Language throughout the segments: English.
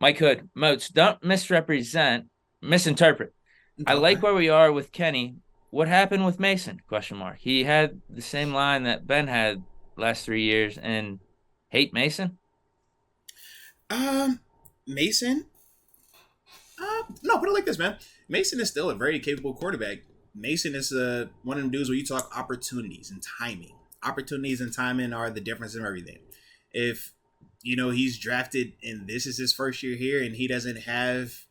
Mike Hood, Moats, don't misinterpret. I like Okay. where we are with Kenny. What happened with Mason? Question mark. He had the same line that Ben had last 3 years and hate Mason. Um, Mason. No, put it like this, man. Mason is still a very capable quarterback. Mason is one of them dudes where you talk opportunities and timing. Opportunities and timing are the difference in everything. If he's drafted and this is his first year here and he doesn't have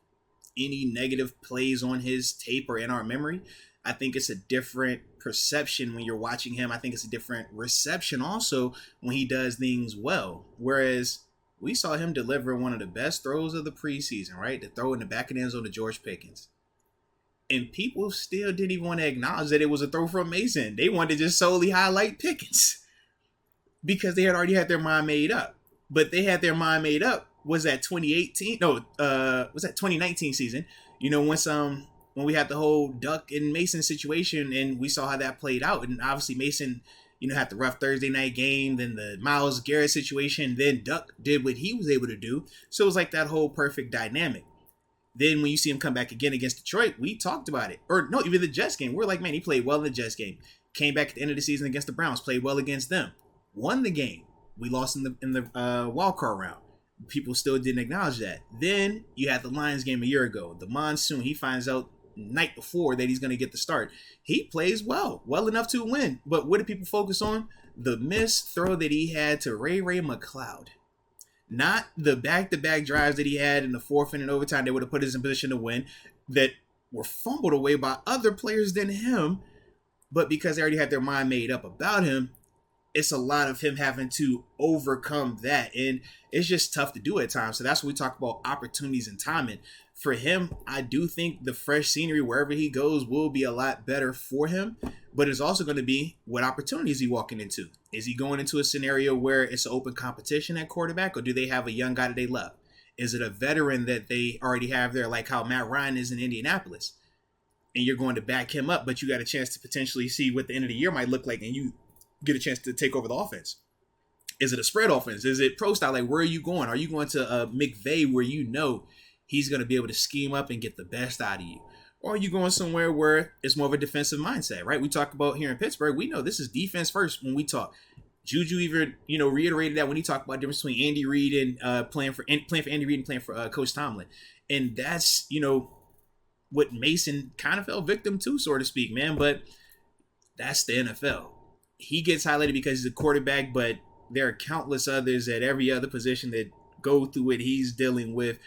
any negative plays on his tape or in our memory, I think it's a different perception when you're watching him. I think it's a different reception also when he does things well. Whereas we saw him deliver one of the best throws of the preseason, right? The throw in the back of the end zone to George Pickens. And people still didn't even want to acknowledge that it was a throw from Mason. They wanted to just solely highlight Pickens because they had already had their mind made up. But they had their mind made up was that 2018? No, was that 2019 season? When we had the whole Duck and Mason situation, and we saw how that played out, and obviously Mason, had the rough Thursday night game, then the Myles Garrett situation, then Duck did what he was able to do. So it was like that whole perfect dynamic. Then when you see him come back again against Detroit, we talked about it. Or no, even the Jets game. We're like, man, he played well in the Jets game. Came back at the end of the season against the Browns, played well against them. Won the game. We lost in the wild card round. People still didn't acknowledge that. Then you had the Lions game a year ago. The monsoon. He finds out night before that he's going to get the start. He plays well enough to win. But what do people focus on? The missed throw that he had to Ray McCloud. Not the back-to-back drives that he had in the fourth and in overtime that would have put us in position to win, that were fumbled away by other players than him. But because they already had their mind made up about him, it's a lot of him having to overcome that. And it's just tough to do at times. So that's what we talk about, opportunities and timing. For him, I do think the fresh scenery wherever he goes will be a lot better for him. But it's also going to be what opportunities he walking into. Is he going into a scenario where it's an open competition at quarterback, or do they have a young guy that they love? Is it a veteran that they already have there, like how Matt Ryan is in Indianapolis? And you're going to back him up, but you got a chance to potentially see what the end of the year might look like, and you get a chance to take over the offense. Is it a spread offense? Is it pro style? Like, where are you going? Are you going to McVay where he's going to be able to scheme up and get the best out of you? Or are you going somewhere where it's more of a defensive mindset, right? We talk about here in Pittsburgh, we know this is defense first when we talk. Juju even, reiterated that when he talked about the difference between Andy Reid and playing for Andy Reid and playing for Coach Tomlin. And that's, what Mason kind of fell victim to, so to speak, man. But that's the NFL. He gets highlighted because he's a quarterback, but there are countless others at every other position that go through what he's dealing with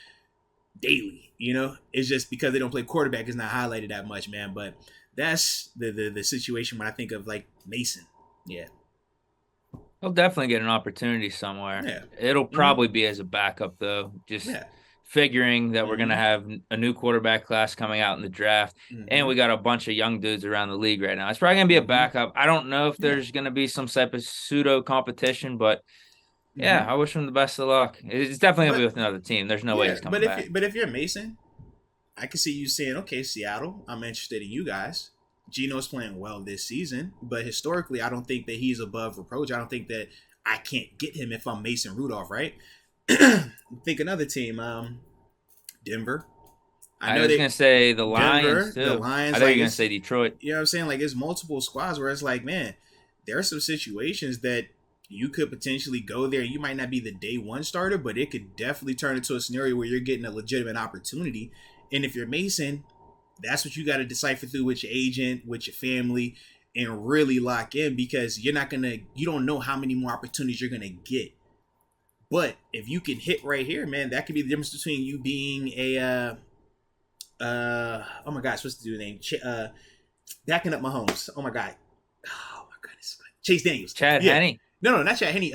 daily. It's just because they don't play quarterback is not highlighted that much, man. But that's the situation when I think of like Mason. Yeah. He'll definitely get an opportunity somewhere. Yeah. It'll Mm-hmm. probably be as a backup, though. Just Yeah. figuring that we're going to Mm-hmm. have a new quarterback class coming out in the draft, and Mm-hmm. we got a bunch of young dudes around the league right now. It's probably going to be a Mm-hmm. backup. I don't know if Yeah. there's going to be some type of pseudo competition, but yeah, Mm-hmm. I wish him the best of luck. It's definitely going to be But with another team. There's no way yeah, he's coming back. but if you're Mason, I can see you saying, okay, Seattle, I'm interested in you guys. Geno's playing well this season, but historically, I don't think that he's above reproach. I don't think that I can't get him if I'm Mason Rudolph, right? Think another team, Denver. I I know was going they to say the Lions, Denver, the too. I Lions, thought you like were going to it's say Detroit. you know what I'm saying? Like it's multiple squads where it's like, man, there are some situations that you could potentially go there. You might not be the day one starter, but it could definitely turn into a scenario where you're getting a legitimate opportunity. And if you're Mason, that's what you got to decipher through with your agent, with your family, and really lock in because you don't know how many more opportunities you're gonna get. But if you can hit right here, man, that could be the difference between you being a oh my gosh, what's the dude's name? Backing up Mahomes. Oh my god. Oh my goodness. Chase Daniels. Chad Yeah. Henne. No, not Chad Henne.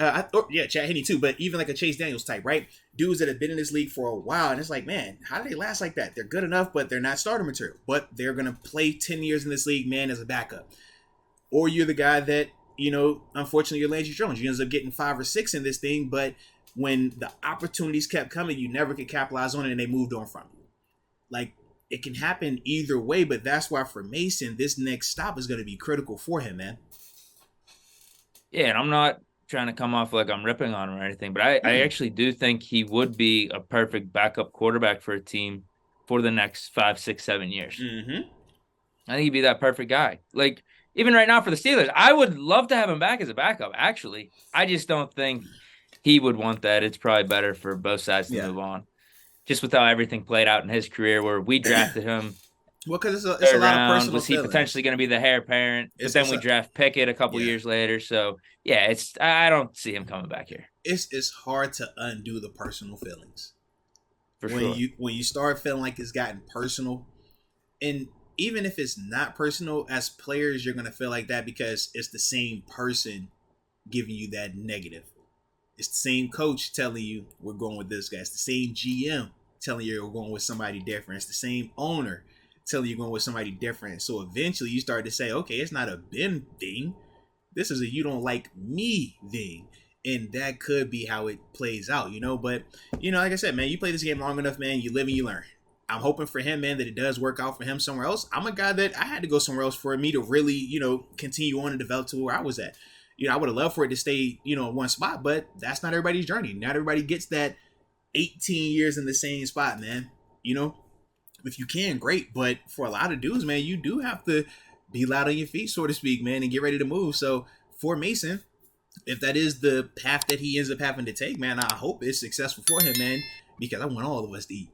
Yeah, Chad Henne too, but even like a Chase Daniels type, right? Dudes that have been in this league for a while, and it's like, man, how do they last like that? They're good enough, but they're not starter material. But they're gonna play 10 years in this league, man, as a backup. Or you're the guy that, unfortunately, you're Landry Jones. You end up getting 5 or 6 in this thing, but when the opportunities kept coming, you never could capitalize on it, and they moved on from you. Like it can happen either way, but that's why for Mason, this next stop is going to be critical for him, man. Yeah, and I'm not trying to come off like I'm ripping on him or anything, but I Mm. actually do think he would be a perfect backup quarterback for a team for the next 5, 6, 7 years. Mm-hmm. I think he'd be that perfect guy. Like even right now for the Steelers, I would love to have him back as a backup. Actually, I just don't think he would want that. It's probably better for both sides to Yeah. move on. Just with how everything played out in his career, where we drafted him Well, because it's a third lot of round, personal was he potentially feelings. going to be the heir apparent? But It's then it's we a draft Pickett a couple yeah. years later. So yeah, I don't see him coming back here It's hard to undo the personal feelings for sure. when you start feeling like it's gotten personal, and even if it's not personal, as players, you're gonna feel like that because it's the same person giving you that negative. It's the same coach telling you we're going with this guy. It's the same GM telling you we're going with somebody different. It's the same owner telling you you're going with somebody different. So eventually you start to say, okay, it's not a Ben thing. This is a you don't like me thing. And that could be how it plays out, you know. But, you know, like I said, man, you play this game long enough, man, you live and you learn. I'm hoping for him, man, that it does work out for him somewhere else. I'm a guy that I had to go somewhere else for me to really, you know, continue on and develop to where I was at. You know, I would have loved for it to stay, you know, in one spot, but that's not everybody's journey. Not everybody gets that 18 years in the same spot, man. You know, if you can, great. But for a lot of dudes, man, you do have to be loud on your feet, so to speak, man, and get ready to move. So for Mason, if that is the path that he ends up having to take, man, I hope it's successful for him, man, because I want all of us to eat.